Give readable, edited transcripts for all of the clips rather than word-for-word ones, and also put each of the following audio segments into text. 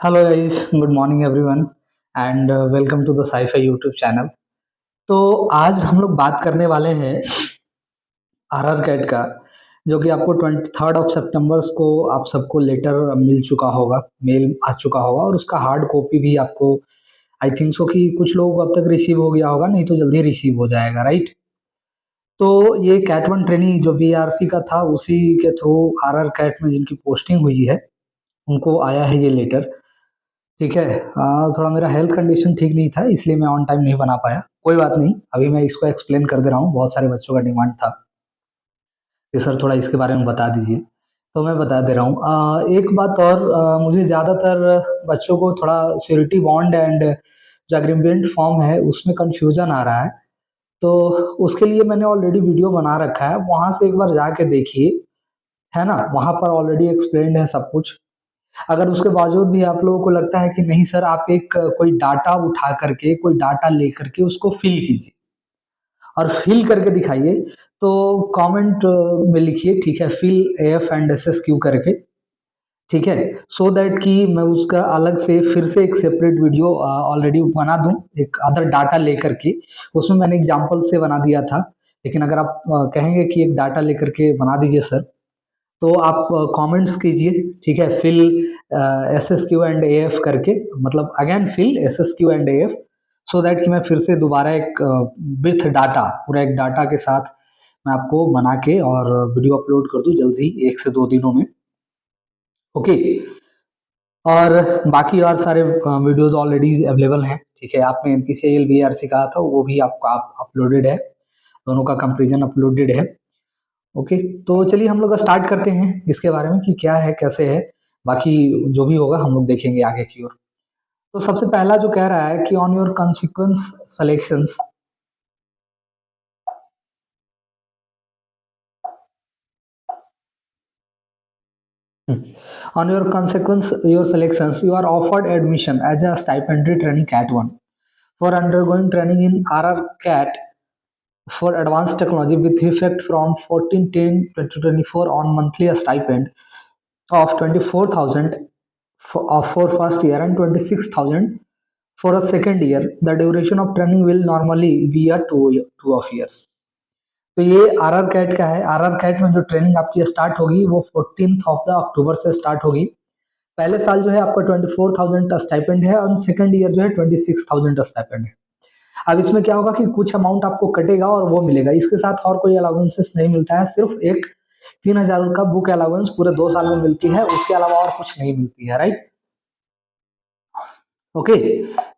Hello guys, good morning everyone and welcome to the SciFi YouTube channel. तो आज हम लोग बात करने वाले हैं आरआर कैट का, जो कि आपको 23 सितंबर को आप सबको लेटर मिल चुका होगा, मेल आ चुका होगा और उसका हार्ड कॉपी भी आपको आई थिंक सो कि कुछ लोगों को अब तक रिसीव हो गया होगा, नहीं तो जल्दी रिसीव हो जाएगा, राइट। तो ये कैट वन ट्रेनिंग जो बीआरसी का था उसी के थ्रू आरआर कैट में जिनकी पोस्टिंग हुई है उनको आया है ये लेटर। ठीक है। थोड़ा मेरा हेल्थ कंडीशन ठीक नहीं था, इसलिए मैं ऑन टाइम नहीं बना पाया। कोई बात नहीं, अभी मैं इसको एक्सप्लेन कर दे रहा हूँ। बहुत सारे बच्चों का डिमांड था कि सर थोड़ा इसके बारे में बता दीजिए, तो मैं बता दे रहा हूँ। एक बात और, मुझे ज़्यादातर बच्चों को थोड़ा श्योरिटी बॉन्ड एंड जो एग्रीमेंट फॉर्म है उसमें कन्फ्यूजन आ रहा है। तो उसके लिए मैंने ऑलरेडी वीडियो बना रखा है, वहाँ से एक बार जाके देखिए, है ना। वहाँ पर ऑलरेडी एक्सप्लेन्ड है सब कुछ। अगर उसके बावजूद भी आप लोगों को लगता है कि नहीं सर, आप एक कोई डाटा उठा करके, कोई डाटा लेकर के उसको फिल कीजिए और फिल करके दिखाइए, तो कमेंट में लिखिए, ठीक है, fill F and S S Q करके, ठीक है। सो दैट कि मैं उसका अलग से फिर से एक सेपरेट वीडियो ऑलरेडी बना दूं, एक अदर डाटा लेकर के। उसमें मैंने एग्जांपल से बना दिया था, लेकिन अगर आप कहेंगे कि एक डाटा लेकर के बना दीजिए सर, तो आप कमेंट्स कीजिए, ठीक है, fill S S Q and A F करके, मतलब again fill S S Q and A F, so that कि मैं फिर से दोबारा एक विथ डाटा, पूरा एक डाटा के साथ मैं आपको बना के और वीडियो अपलोड कर दूं जल्द ही, 1 से 2 दिनों में। ओके। और बाकी और सारे वीडियोस ऑलरेडी अवेलेबल हैं, ठीक है। आपने एनपीसीआईएल बीआरसी कहा था, वो भी आपको आप अपलोडेड है, दोनों का कंपेरिजन अपलोडेड है। ओके। तो चलिए हम लोग स्टार्ट करते हैं इसके बारे में कि क्या है कैसे है, बाकी जो भी होगा हम लोग देखेंगे आगे की ओर। तो सबसे पहला जो कह रहा है कि on your consequence selections, on your consequence your selections you are offered admission as a stipendary training cat 1 for undergoing training in rr cat for advanced technology with effect from 14/10/2024 on monthly stipend of 24,000 for first year and 26,000 for a second year. The duration of training will normally be a two of years. तो ये RR cat का है। RR CAT में जो training आपकी start होगी वो 14 अक्टूबर से स्टार्ट होगी। पहले साल जो है आपका 24,000 स्टाइपेंड है और सेकंड ईयर जो है 26,000 स्टाइपेंड है। अब इसमें क्या होगा कि कुछ अमाउंट आपको कटेगा और वो मिलेगा, इसके साथ और कोई अलाउंसेस नहीं मिलता है, सिर्फ एक 3,000 का बुक अलाउंस पूरे 2 साल में मिलती है, उसके अलावा और कुछ नहीं मिलती है, राइट। ओके।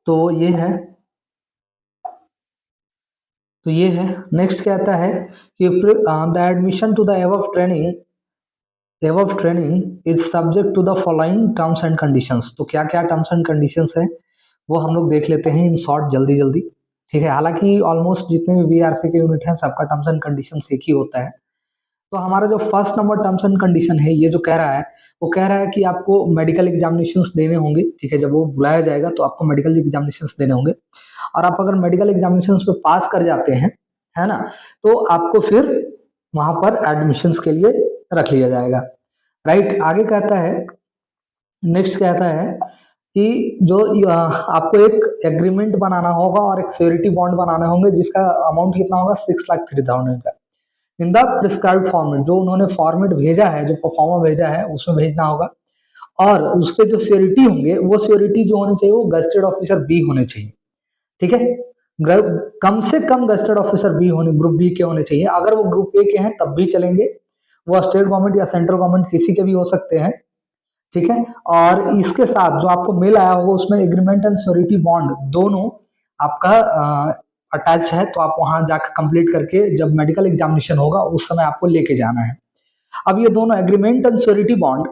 तो ये है, तो ये है। नेक्स्ट क्या आता है कि the admission to the above training is subject to the following terms and conditions। तो क्या क्या टर्म्स एंड कंडीशंस है वो हम लोग देख लेते हैं इन शॉर्ट, जल्दी जल्दी। ठीक है, हालांकि ऑलमोस्ट जितने भी बीआरसी के यूनिट हैं सबका टर्म्स एंड कंडीशंस एक ही होता है। तो हमारा जो first number terms and condition है, ये जो कह रहा है, वो कह रहा है कि आपको मेडिकल एग्जामिनेशंस देने होंगे, ठीक है। जब वो बुलाया जाएगा तो आपको मेडिकल एग्जामिनेशंस देने होंगे, और आप अगर मेडिकल एग्जामिनेशंस में पास कर जाते हैं, है ना, तो आपको फिर वहां पर एडमिशंस के लिए रख लिया जाएगा, राइट। आगे कहता है, नेक्स्ट कहता है कि जो आपको एक एग्रीमेंट बनाना होगा और एक श्योरिटी बॉन्ड बनाने होंगे, जिसका अमाउंट कितना होगा, 6,03,000 का, इन द प्रिस्क्राइब्ड फॉर्मेट। जो उन्होंने फॉर्मेट भेजा है, जो परफॉर्मा भेजा है, उसमें भेजना होगा। और उसके जो श्योरिटी होंगे, वो श्योरिटी जो होने चाहिए वो गस्टेड ऑफिसर बी होने चाहिए, ठीक है। कम से कम गस्टेड ऑफिसर बी होने, ग्रुप बी के होने चाहिए। अगर वो ग्रुप ए के हैं तब भी चलेंगे, वो स्टेट गवर्नमेंट या सेंट्रल गवर्नमेंट किसी के भी हो सकते हैं, ठीक है। और इसके साथ जो आपको मेल आया होगा उसमें एग्रीमेंट एंड श्योरिटी बॉन्ड दोनों आपका अटैच है, तो आप वहां जाकर कंप्लीट करके जब मेडिकल एग्जामिनेशन होगा उस समय आपको लेके जाना है। अब ये दोनों एग्रीमेंट एंड श्योरिटी बॉन्ड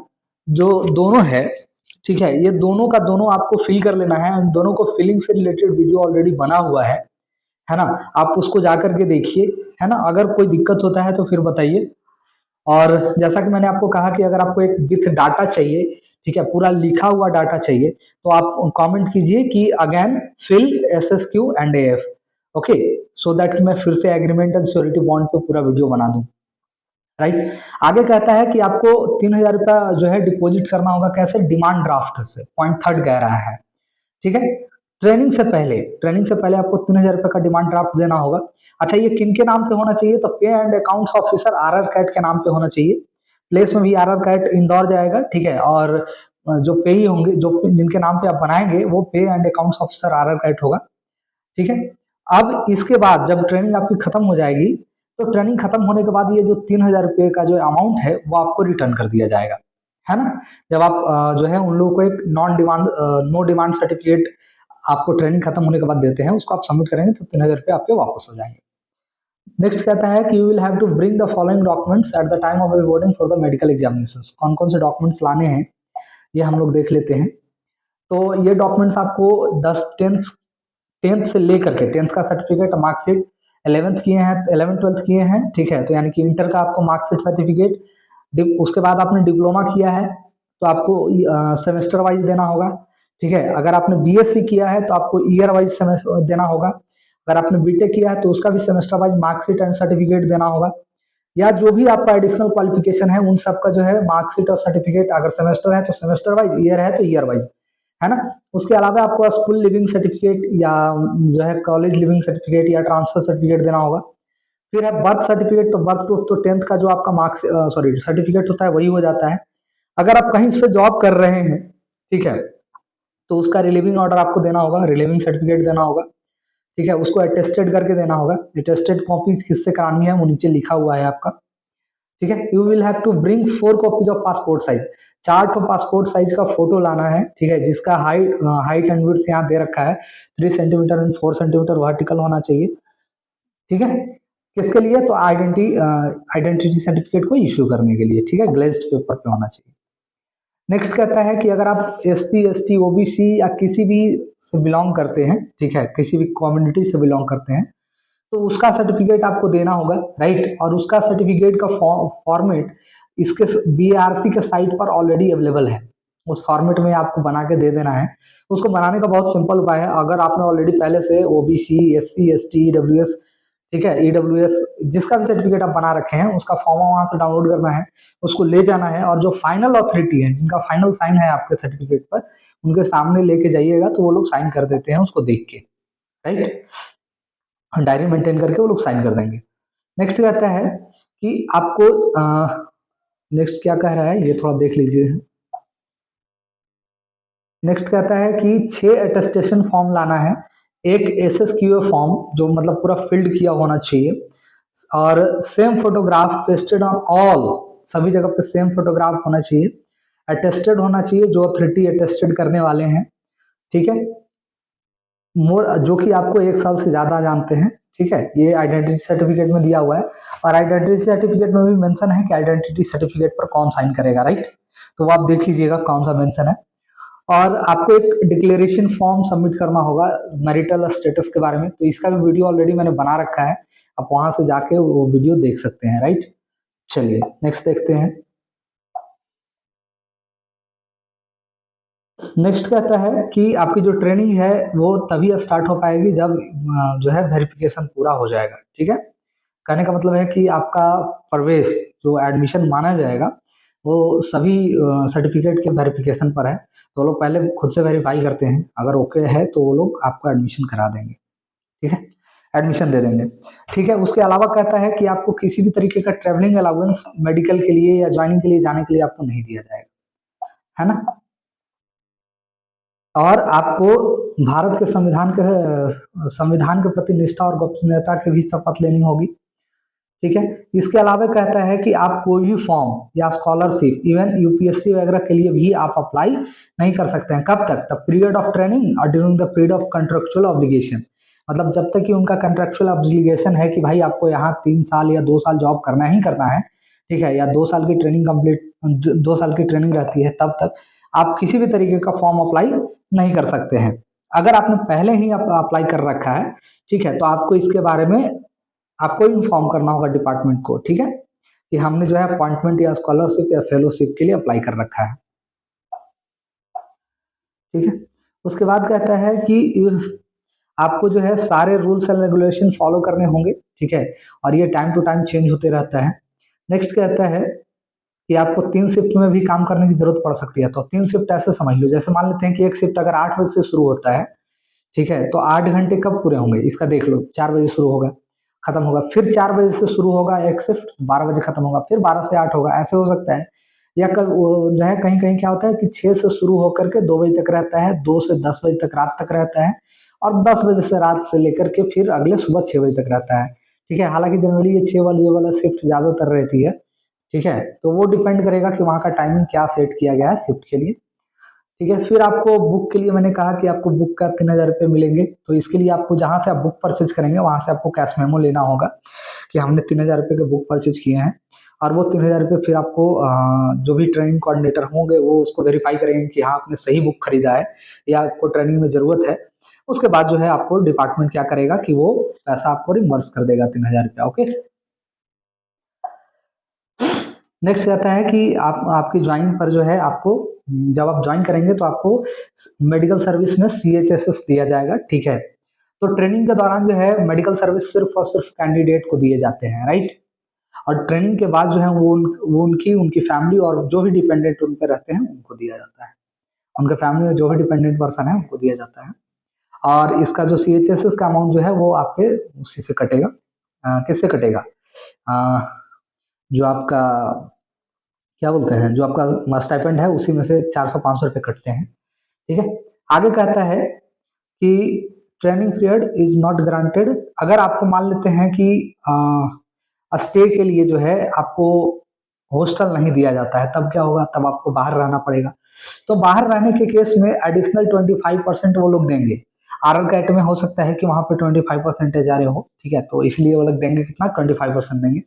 जो दोनों है, ठीक है, ये दोनों का दोनों आपको फिल कर लेना है। इन दोनों को फिलिंग से रिलेटेड वीडियो ऑलरेडी बना हुआ है ना। आप उसको जाकर के देखिए, है ना। अगर कोई दिक्कत होता है तो फिर बताइए। और जैसा कि मैंने आपको कहा कि अगर आपको एक विथ डाटा चाहिए, ठीक है, पूरा लिखा हुआ डाटा चाहिए, तो आप कमेंट कीजिए कि again fill S S Q and A F. Okay, so that मैं फिर से एग्रीमेंट एंड श्योरिटी बॉन्ड पे पूरा वीडियो बना दूं। राइट। आगे कहता है कि आपको 3,000 रुपया जो है डिपॉजिट करना होगा, कैसे, डिमांड ड्राफ्ट से, पॉइंट थर्ड कह रहा है, ठीक है। ट्रेनिंग से पहले आपको 3,000 रुपये का डिमांड ड्राफ्ट देना होगा। अच्छा, ये किन के नाम पे होना चाहिए, तो pay and accounts officer RR cat के नाम पे होना चाहिए। प्लेस में भी आरआर कैट इंदौर जाएगा, ठीक है। और जो पेई होंगे, जो जिनके नाम पे आप बनाएंगे, वो pay and accounts officer RR cat होगा, ठीक है। अब इसके बाद जब ट्रेनिंग आपकी खत्म हो जाएगी, तो ट्रेनिंग खत्म होने के बाद ये जो 3,000 रुपये का जो अमाउंट है वो आपको रिटर्न कर दिया जाएगा, है ना। जब आप जो है उन लोगों को एक नो डिमांड सर्टिफिकेट आपको ट्रेनिंग खत्म होने के बाद देते हैं, उसको आप सबमिट करेंगे तो 3,000 रुपये आपके वापस हो जाएंगे। नेक्स्ट कहता है कि you will have to bring the following documents at the time of reporting for the medical examination. कौन कौन से डॉक्यूमेंट्स लाने हैं ये हम लोग देख लेते हैं। तो ये डॉक्यूमेंट्स आपको 10 टेंथ से लेकर के, टेंथ का सर्टिफिकेट, मार्कशीट, 11th किए हैं, 11th 12th किए हैं, ठीक है, तो यानी कि इंटर का आपको मार्कशीट सर्टिफिकेट, उसके बाद आपने डिप्लोमा किया है तो आपको सेमेस्टर वाइज देना होगा, ठीक है। अगर आपने बीएससी किया है तो आपको ईयर वाइज देना होगा। अगर आपने बीटेक किया है तो उसका भी semester wise marksheet and certificate देना होगा, या जो भी आपका एडिशनल क्वालिफिकेशन है उन सब का जो है मार्कशीट और सर्टिफिकेट, अगर सेमेस्टर है तो सेमेस्टर वाइज, ईयर है तो ईयर वाइज, है ना। उसके अलावा आपको स्कूल लिविंग सर्टिफिकेट या जो है कॉलेज लिविंग सर्टिफिकेट या ट्रांसफर सर्टिफिकेट देना होगा। फिर है बर्थ सर्टिफिकेट, तो बर्थ प्रूफ तो टेंथ का जो आपका मार्क्स सॉरी सर्टिफिकेट होता है वही हो जाता है। अगर आप कहीं से जॉब कर रहे हैं, ठीक है, तो उसका रिलीविंग ऑर्डर आपको देना होगा, रिलीविंग सर्टिफिकेट देना होगा, ठीक है। उसको अटेस्टेड करके देना होगा। अटेस्टेड कॉपी किससे करानी है वो नीचे लिखा हुआ है आपका, ठीक है। You will have to bring 4 copies of passport size, 4 passport size का फोटो लाना है, ठीक है, जिसका हाइट एंड विड्थ यहाँ दे रखा है 3 सेंटीमीटर एंड 4 सेंटीमीटर वर्टिकल होना चाहिए, ठीक है। किसके लिए, तो आइडेंटिटी सर्टिफिकेट को इश्यू करने के लिए, ठीक है, ग्लेज्ड पेपर पे होना चाहिए। नेक्स्ट कहता है कि अगर आप SC ST OBC या किसी भी से बिलोंग करते हैं, ठीक है, किसी भी कम्युनिटी से बिलोंग करते हैं, तो उसका सर्टिफिकेट आपको देना होगा, राइट। और उसका सर्टिफिकेट का फॉर्मेट इसके BRC के साइट पर ऑलरेडी अवेलेबल है, उस फॉर्मेट में आपको बना के दे देना है। उसको बनाने का बहुत सिंपल उपाय है, अगर आपने ऑलरेडी पहले से OBC SC ST EWS, ठीक है, EWS जिसका भी सर्टिफिकेट आप बना रखे हैं उसका फॉर्म वहां से डाउनलोड करना है, उसको ले जाना है, और जो फाइनल अथॉरिटी है, जिनका फाइनल साइन है आपके सर्टिफिकेट पर, उनके सामने लेके जाइएगा तो वो लोग साइन कर देते हैं उसको देख के, राइट। डायरी मेंटेन करके वो लोग साइन कर देंगे। नेक्स्ट कहता है कि आपको नेक्स्ट क्या कह रहा है ये थोड़ा देख लीजिए। नेक्स्ट कहता है कि 6 अटेस्टेशन फॉर्म लाना है, एक SSQA फॉर्म जो मतलब पूरा फिल्ड किया होना चाहिए, और same photograph pasted on all, सभी जगह पे सेम फोटोग्राफ होना चाहिए, अटेस्टेड होना चाहिए जो अथॉरिटी अटेस्टेड करने वाले हैं, ठीक है, मोर जो कि आपको 1 साल से ज्यादा जानते हैं, ठीक है। ये आइडेंटिटी सर्टिफिकेट में दिया हुआ है, और आइडेंटिटी सर्टिफिकेट में भी मेंशन है कि आइडेंटिटी सर्टिफिकेट पर कौन साइन करेगा, राइट। तो वो आप देख लीजिएगा कौन सा मेंशन है। और आपको एक डिक्लेरेशन फॉर्म सबमिट करना होगा मैरिटल स्टेटस के बारे में, तो इसका भी वीडियो ऑलरेडी मैंने बना रखा है, आप वहां से जाके वो वीडियो देख सकते हैं, राइट। चलिए नेक्स्ट देखते हैं। नेक्स्ट कहता है कि आपकी जो ट्रेनिंग है वो तभी स्टार्ट हो पाएगी जब जो है वेरिफिकेशन पूरा हो जाएगा, ठीक है। कहने का मतलब है कि आपका प्रवेश जो एडमिशन माना जाएगा वो सभी सर्टिफिकेट के वेरिफिकेशन पर है, तो वो लोग पहले खुद से वेरीफाई करते हैं, अगर ओके है तो वो लोग आपको एडमिशन करा देंगे, ठीक है, एडमिशन दे देंगे, ठीक है। उसके अलावा कहता है कि आपको किसी भी तरीके का ट्रेवलिंग अलाउंस मेडिकल के लिए या ज्वाइनिंग के लिए जाने के लिए आपको नहीं दिया जाएगा, है ना। और आपको भारत के संविधान के प्रति निष्ठा और गोपनीयता की भी शपथ लेनी होगी, ठीक है। इसके अलावा कहता है कि आप कोई भी फॉर्म या स्कॉलरशिप, इवन यूपीएससी वगैरह के लिए भी आप अप्लाई नहीं कर सकते हैं, कब तक, द पीरियड ऑफ ट्रेनिंग और during the period of contractual obligation, मतलब जब तक कि उनका कंट्रेक्चुअल ऑब्लिगेशन है कि भाई आपको यहाँ 3 साल या 2 साल जॉब करना ही करना है, ठीक है, या 2 साल की ट्रेनिंग कंप्लीट, 2 साल की ट्रेनिंग रहती है, तब तक आप किसी भी तरीके का फॉर्म अप्लाई नहीं कर सकते हैं। अगर आपने पहले ही अप्लाई कर रखा है, ठीक है, तो आपको इसके बारे में आपको इन्फॉर्म करना होगा डिपार्टमेंट को, ठीक है, कि हमने जो है अपॉइंटमेंट या स्कॉलरशिप या फेलोशिप के लिए अप्लाई कर रखा है, ठीक है। उसके बाद कहता है कि आपको जो है सारे रूल्स एंड रेगुलेशन फॉलो करने होंगे, ठीक है, और ये टाइम टू टाइम चेंज होते रहता है। नेक्स्ट कहता है कि आपको 3 शिफ्ट में भी काम करने की ज़रूरत पड़ सकती है। तो 3 शिफ्ट ऐसे समझ लो, जैसे मान लेते हैं कि एक शिफ्ट अगर 8 बजे से शुरू होता है, ठीक है? तो 8 घंटे कब पूरे होंगे इसका देख लो, 4 बजे शुरू होगा, खत्म होगा, फिर 4 बजे से शुरू होगा एक शिफ्ट, 12 बजे खत्म होगा, फिर 12 से 8 होगा, ऐसे हो सकता है। या कब वो जो है कहीं-कहीं क्या होता है कि 6 से शुरू होकर के 2 बजे तक रहता है, 2 से 10 बजे तक रात तक रहता है और 10 बजे से रात से लेकर के फिर अगले सुबह 6 बजे तक रहता है, ठीक है? हालाँकि जनरली ये 6 वाले वाला शिफ्ट ज़्यादातर रहती है, ठीक है? तो वो डिपेंड करेगा कि वहाँ का टाइमिंग क्या सेट किया गया है शिफ्ट के लिए। ठीक है, फिर आपको बुक के लिए मैंने कहा कि आपको बुक का 3000 रुपए मिलेंगे, तो इसके लिए आपको जहाँ से आप बुक परचेज़ करेंगे, वहाँ से आपको कैश मेमो लेना होगा कि हमने 3000 रुपए के बुक परचेज़ किए हैं और वो 3000 रुपए फिर आपको जो भी ट्रेनिंग कोऑर्डिनेटर होंगे, वो उसको वेरीफ़ाई करेंगे कि हाँ, आपने सही बुक खरीदा है या आपको ट्रेनिंग में ज़रूरत है। उसके बाद जो है आपको डिपार्टमेंट क्या करेगा कि वो पैसा आपको रिम्बर्स कर देगा 3000 रुपया, ओके? नेक्स्ट कहता है कि आप आपकी ज्वाइन पर जो है आपको जब आप ज्वाइन करेंगे तो आपको मेडिकल सर्विस में सीएचएसएस दिया जाएगा, ठीक है? तो ट्रेनिंग के दौरान जो है मेडिकल सर्विस सिर्फ और सिर्फ कैंडिडेट को दिए जाते हैं, राइट? और ट्रेनिंग के बाद जो है वो उनकी उनकी फैमिली और जो भी डिपेंडेंट उन पे रहते हैं उनको दिया जाता है। उनके फैमिली में जो भी डिपेंडेंट पर्सन है उनको दिया जाता है। और इसका जो सीएचएसएस का अमाउंट जो है वो आपके उसी से कटेगा। किससे कटेगा? अ, जो आपका क्या बोलते हैं, जो आपका स्टाइपेंड है उसी में से 400-500 रुपए कटते हैं, ठीक है? आगे कहता है कि training period is not granted. अगर आपको मान लेते हैं कि स्टे के लिए जो है आपको हॉस्टल नहीं दिया जाता है, तब क्या होगा? तब आपको बाहर रहना पड़ेगा। तो बाहर रहने के केस में एडिशनल 25% वो लोग देंगे। आरआर कैट में हो सकता है कि वहाँ पे 25% आ रहे हो, ठीक है? तो इसलिए वो लोग देंगे कितना? 25% देंगे।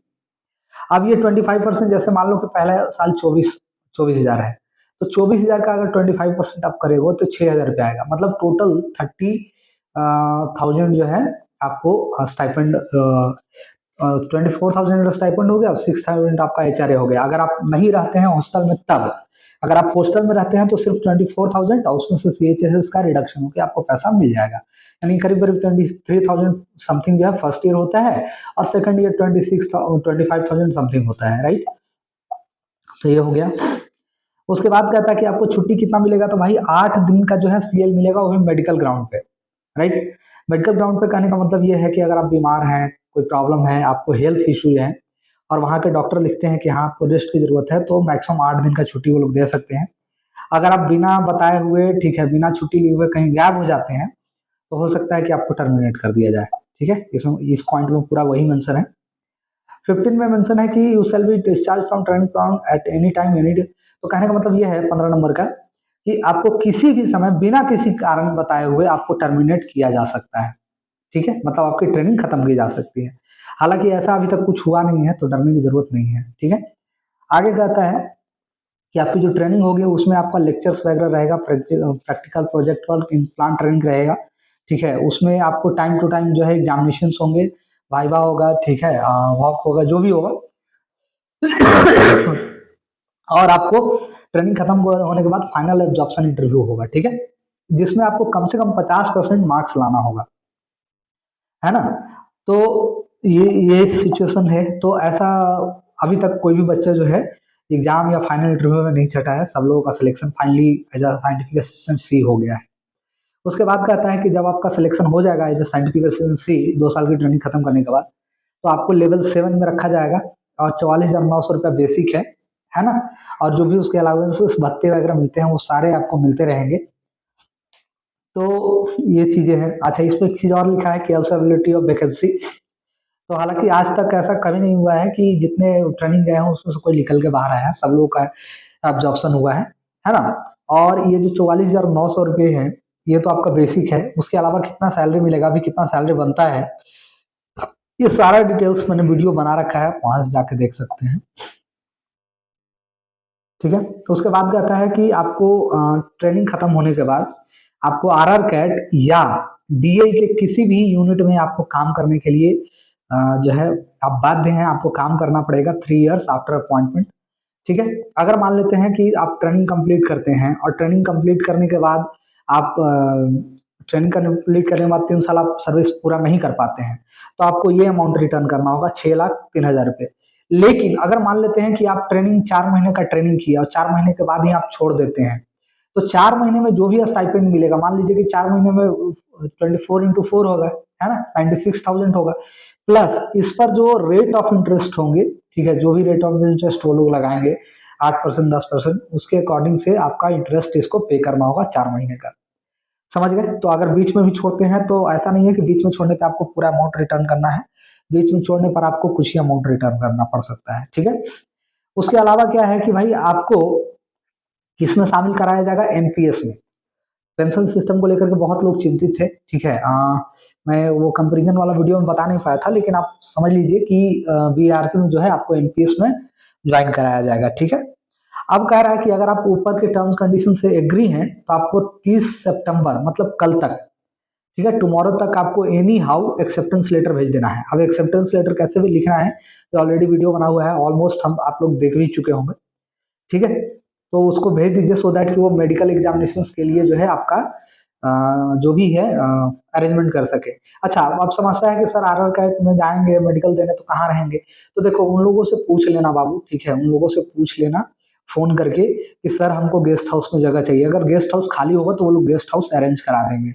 अब ये 25% जैसे मान लो कि पहला साल 24,000 है, तो 24,000 का अगर 25% आप करेंगे तो 6,000 रुपये आएगा, मतलब टोटल 30,000 जो है आपको स्टाइपेंड 24,000 स्टाइपेंड हो गया और 6,000 आपका एचआरए हो गया। अगर आप नहीं रहते हैं हॉस्टल में तब, अगर आप हॉस्टल में रहते हैं तो सिर्फ 24,000 और उसमें से सीएचएसएस का रिडक्शन होकर आपको पैसा मिल जाएगा, यानी करीब करीब 23,000 समथिंग जो है फर्स्ट ईयर होता है और सेकंड ईयर 25,000 समथिंग होता है, राइट? तो ये हो गया। उसके बाद कहता है कि आपको छुट्टी कितना मिलेगा, तो भाई 8 दिन का जो है सीएल मिलेगा, वो भी मेडिकल ग्राउंड पे, राइट? मेडिकल ग्राउंड पे कहने का मतलब ये है कि अगर आप बीमार हैं, कोई प्रॉब्लम है, आपको हेल्थ इशू है और वहाँ के डॉक्टर लिखते हैं कि हाँ आपको रेस्ट की जरूरत है, तो मैक्सिमम 8 दिन का छुट्टी वो लोग दे सकते हैं। अगर आप बिना बताए हुए, ठीक है, बिना छुट्टी लिए हुए कहीं गायब हो जाते हैं, तो हो सकता है कि आपको टर्मिनेट कर दिया जाए, ठीक है? इसमें इस पॉइंट में पूरा वही मेंशन है। 15 में मेंशन है कि you shall be discharge from training ground at any time any day. तो कहने का मतलब ये है 15 नंबर का कि आपको किसी भी समय बिना किसी कारण बताए हुए आपको टर्मिनेट किया जा सकता है, ठीक है? मतलब आपकी ट्रेनिंग खत्म की जा सकती है। हालांकि ऐसा अभी तक कुछ हुआ नहीं है, तो डरने की जरूरत नहीं है, ठीक है? आगे कहता है कि आपकी जो ट्रेनिंग होगी उसमें आपका लेक्चर्स वगैरह रहेगा, practical project work, plan training रहेगा, ठीक है? उसमें आपको टाइम टू टाइम जो है एग्जामिनेशन होंगे, वाइवा होगा, ठीक है, वॉक होगा, जो भी होगा। और आपको ट्रेनिंग खत्म होने के बाद फाइनल एब्जॉर्प्शन इंटरव्यू होगा, ठीक है? जिसमें आपको कम से कम 50% मार्क्स लाना होगा, है ना? तो ये सिचुएशन है। तो ऐसा अभी तक कोई भी बच्चा जो है एग्जाम या फाइनल इंटरव्यू में नहीं छटा है, सब लोगों का selection finally as a scientific assistant C हो गया है। उसके बाद कहता है कि जब आपका सिलेक्शन हो जाएगा एज अ साइंटिफिक असिस्टेंट सी 2 साल की ट्रेनिंग खत्म करने के बाद, तो आपको लेवल 7 में रखा जाएगा और 44,900 रुपया बेसिक है ना? और जो भी उसके अलावा भत्ते वगैरह मिलते हैं वो सारे आपको मिलते रहेंगे। तो ये चीजें हैं। अच्छा, इसमें एक चीज और लिखा है कि अवेलेबिलिटी ऑफ वैकेंसी। तो हालांकि आज तक ऐसा कभी नहीं हुआ है कि जितने ट्रेनिंग गए हैं उसमें से कोई निकल के बाहर आया है, सब लोगों का ऑब्जॉर्प्शन हुआ है ना? और ये जो 44,900 रुपये है, ये तो आपका बेसिक है। उसके अलावा कितना सैलरी मिलेगा, अभी कितना सैलरी बनता है, ये सारा डिटेल्स मैंने वीडियो बना रखा है, वहां से जाके देख सकते हैं, ठीक है? तो उसके बाद कहता है कि आपको ट्रेनिंग खत्म होने के बाद आपको आरआर कैट या डीआई के किसी भी यूनिट में आपको काम करने के लिए जो है आप बाध्य हैं, आपको काम करना पड़ेगा 3 इयर्स आफ्टर अपॉइंटमेंट, ठीक है? अगर मान लेते हैं कि आप ट्रेनिंग कंप्लीट करते हैं और ट्रेनिंग कंप्लीट करने के बाद आप ट्रेनिंग कंप्लीट करने के बाद 3 साल आप सर्विस पूरा नहीं कर पाते हैं, तो आपको ये अमाउंट रिटर्न करना होगा, 6,03,000 रुपये। लेकिन अगर मान लेते हैं कि आप ट्रेनिंग 4 महीने का ट्रेनिंग किया और 4 महीने के बाद ही आप छोड़ देते हैं, तो 4 महीने में जो भी स्टाइपेंड मिलेगा, मान लीजिए कि 4 महीने में 24 into 4 होगा, है ना, 96,000 होगा, प्लस इस पर जो रेट ऑफ इंटरेस्ट होंगे, ठीक है, जो भी रेट ऑफ इंटरेस्ट वो लोग लगाएंगे 8%, 10%, उसके अकॉर्डिंग से आपका इंटरेस्ट इसको पे करना होगा 4 महीने का। समझ गए? तो अगर बीच में भी छोड़ते हैं तो ऐसा नहीं है कि बीच में छोड़ने पे आपको पूरा अमाउंट रिटर्न करना है, बीच में छोड़ने पर आपको कुछ ही अमाउंट रिटर्न करना पड़ सकता है, ठीक है। उसके अलावा क्या है कि भाई आपको किसमें शामिल कराया जाएगा, एनपीएस में। पेंशन सिस्टम को लेकर के बहुत लोग चिंतित थे, ठीक है। मैं वो कंपेरिजन वाला वीडियो में बता नहीं पाया था, लेकिन आप समझ लीजिए कि बीआरसी में जो है आपको एनपीएस में ज्वाइन कराया जाएगा, ठीक है। अब कह रहा है कि अगर आप ऊपर के टर्म्स कंडीशन से एग्री हैं तो आपको 30 सितंबर मतलब कल तक, ठीक है, टुमारो तक आपको एनी हाउ एक्सेप्टेंस लेटर भेज देना है। अब एक्सेप्टेंस लेटर कैसे भी लिखना है, तो ऑलरेडी वीडियो बना हुआ है, ऑलमोस्ट हम आप लोग देख भी चुके होंगे, ठीक है। तो उसको भेज दीजिए सो दैट कि वो मेडिकल एग्जामिनेशन के लिए जो है आपका जो भी है अरेंजमेंट कर सके। अच्छा, अब समस्या है कि सर आरआर कैट में जाएंगे मेडिकल देने तो कहाँ रहेंगे, तो देखो उन लोगों से पूछ लेना बाबू, ठीक है, उन लोगों से पूछ लेना फोन करके कि सर हमको गेस्ट हाउस में जगह चाहिए। अगर गेस्ट हाउस खाली होगा तो वो लोग गेस्ट हाउस अरेंज करा देंगे,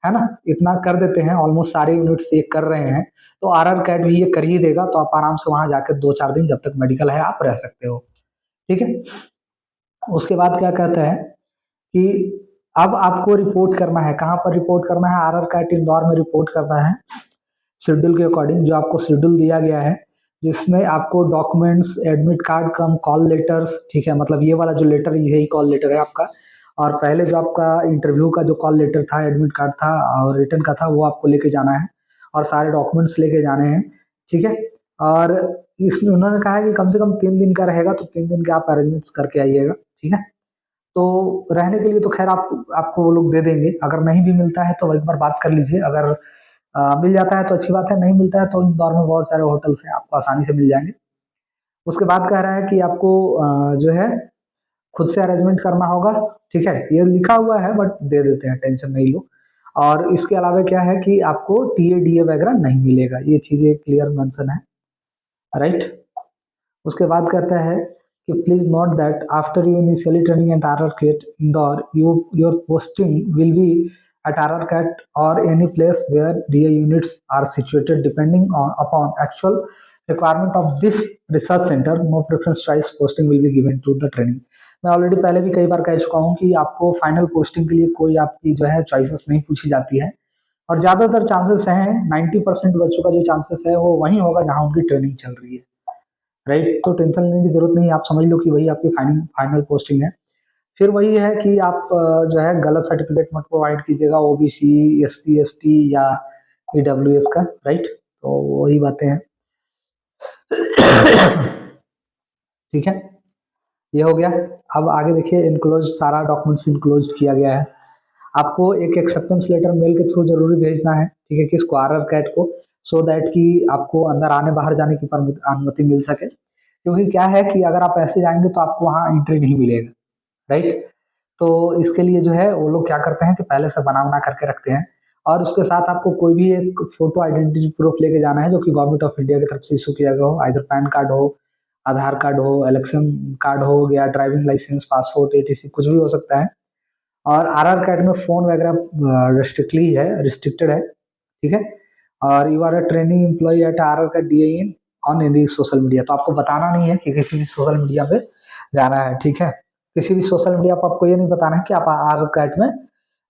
है ना। इतना कर देते हैं, ऑलमोस्ट सारे यूनिट्स ये कर रहे हैं, तो आरआर कैट भी ये कर ही देगा। तो आप आराम से वहां जाकर 2-4 दिन जब तक मेडिकल है आप रह सकते हो, ठीक है। उसके बाद क्या कहता है कि अब आपको रिपोर्ट करना है, कहाँ पर रिपोर्ट करना है, आरआर कैट इंदौर में रिपोर्ट करना है शेड्यूल के अकॉर्डिंग। जो आपको शेड्यूल दिया गया है जिसमें आपको डॉक्यूमेंट्स, एडमिट कार्ड कम कॉल लेटर्स, ठीक है, मतलब ये वाला जो लेटर यही कॉल लेटर है आपका, और पहले जो आपका इंटरव्यू का जो कॉल लेटर था, एडमिट कार्ड था और रिटर्न का था, वो आपको लेके जाना है और सारे डॉक्यूमेंट्स लेके जाने हैं, ठीक है। और इसमें उन्होंने कहा है कि कम से कम 3 दिन का रहेगा, तो 3 दिन के आप अरेंजमेंट्स करके आइएगा, ठीक है। तो रहने के लिए तो खैर आपको वो लोग दे देंगे, अगर नहीं भी मिलता है तो एक बार बात कर लीजिए। अगर मिल जाता है तो अच्छी बात है, नहीं मिलता है तो इंदौर में बहुत सारे होटल्स हैं, आपको आसानी से मिल जाएंगे। उसके बाद कह रहा है कि आपको जो है खुद से अरेंजमेंट करना होगा, ठीक है, ये लिखा हुआ है बट दे देते हैं, टेंशन नहीं लो। और इसके अलावा क्या है कि आपको टीए डीए वगैरह नहीं मिलेगा, ये चीजें क्लियर मेंशन है, राइट। उसके बाद कहता है कि please note that after you initially training at RR CAT Indore your posting will be at RR CAT or any place where DA units are situated depending upon actual requirement of this research center. No preference choice posting will be given to the training. मैं already पहले भी कई बार कह चुका हूँ कि आपको final posting के लिए कोई आपकी जो है चॉइसेस नहीं पूछी जाती है, और ज़्यादातर चांसेस हैं 90% बच्चों का जो चांसेस है वो वहीं होगा जहाँ उनकी ट्रेनिंग चल रही है, राइट। तो टेंशन लेने की जरूरत नहीं है, आप समझ लो कि वही आपकी फाइनल फाइनल पोस्टिंग है। फिर वही है कि आप जो है गलत सर्टिफिकेट मत प्रोवाइड कीजिएगा, ओबीसी, एससी, एसटी या ईडब्ल्यूएस का, राइट। तो वही बातें हैं। ठीक है, ये हो गया। अब आगे देखिए, इनक्लोज सारा डॉक्यूमेंट्स इनक्लोज किया गया है। आपको एक एक्सेप्टेंस लेटर मेल के थ्रू जरूरी भेजना है, ठीक है, किसको, आरआर कैट को, सो दैट कि आपको अंदर आने बाहर जाने की अनुमति मिल सके। क्योंकि क्या है कि अगर आप ऐसे जाएंगे तो आपको वहाँ एंट्री नहीं मिलेगा, राइट। तो इसके लिए जो है वो लोग क्या करते हैं कि पहले से बना बना करके रखते हैं, और उसके साथ आपको कोई भी एक फोटो आइडेंटिटी प्रूफ लेके जाना है जो कि गवर्नमेंट ऑफ इंडिया की तरफ से इशू किया गया हो, आइदर पैन कार्ड हो, आधार कार्ड हो, इलेक्शन कार्ड हो गया, ड्राइविंग लाइसेंस, पासपोर्ट, एटीसी, कुछ भी हो सकता है। और आरआर कैट में फोन वगैरह रिस्ट्रिक्टेड है, ठीक है। और you are a training employ at RR CAT DA in on any social media, तो आपको बताना नहीं है कि किसी भी सोशल मीडिया पे जाना है, ठीक है। किसी भी सोशल मीडिया पर आपको ये नहीं बताना है कि आप आरआर कैट में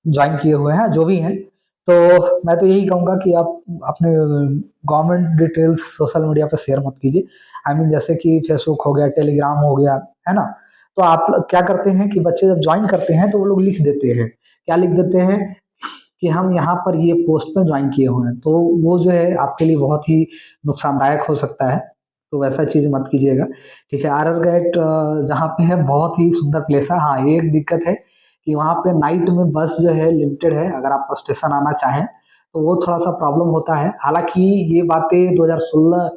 ज्वाइन किए हुए हैं, जो भी हैं। तो मैं तो यही कहूंगा कि आप अपने गवर्नमेंट डिटेल्स सोशल मीडिया पर शेयर मत कीजिए। आई मीन जैसे कि फेसबुक हो गया, टेलीग्राम हो गया, है ना। तो आप क्या करते हैं कि बच्चे जब ज्वाइन करते हैं तो वो लोग लिख देते हैं, क्या लिख देते हैं कि हम यहाँ पर ये पोस्ट में ज्वाइन किए हुए हैं, तो वो जो है आपके लिए बहुत ही नुकसानदायक हो सकता है। तो वैसा चीज मत कीजिएगा, ठीक है। आरआर गेट जहाँ पे है बहुत ही सुंदर प्लेस है। हाँ, एक दिक्कत है कि वहाँ पे नाइट में बस जो है लिमिटेड है, अगर आप स्टेशन आना चाहें तो वो थोड़ा सा प्रॉब्लम होता है। हालांकि ये बातें 2016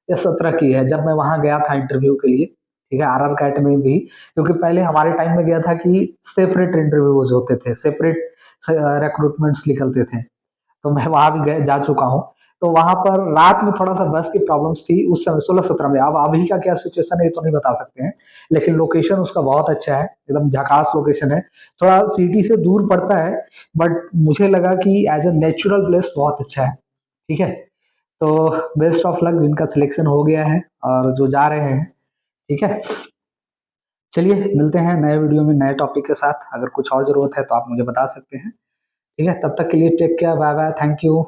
या 17 की है, जब मैं वहाँ गया था इंटरव्यू के लिए, ठीक है, आरआर कैट में भी। क्योंकि पहले हमारे टाइम में गया था कि सेपरेट इंटरव्यूज होते थे, सेपरेट रिक्रूटमेंट्स निकलते थे, तो मैं वहां भी जा चुका हूँ। तो वहाँ पर रात में थोड़ा-सा बस की प्रॉब्लम्स थी उस समय 16-17 में। अब अभी का क्या सिचुएशन है ये तो नहीं बता सकते हैं, लेकिन लोकेशन उसका बहुत अच्छा है, एकदम झकास लोकेशन है। थोड़ा सिटी से दूर पड़ता है, बट मुझे लगा कि एज़ अ नेचुरल प्लेस बहुत अच्छा है, ठीक है? तो बेस्ट ऑफ लक जिनका सिलेक्शन हो गया है और जो जा रहे हैं, ठीक है? चलिए मिलते हैं नए वीडियो में नए टॉपिक के साथ। अगर कुछ और ज़रूरत है तो आप मुझे बता सकते हैं, ठीक है? तब तक के लिए take care, bye bye, thank you.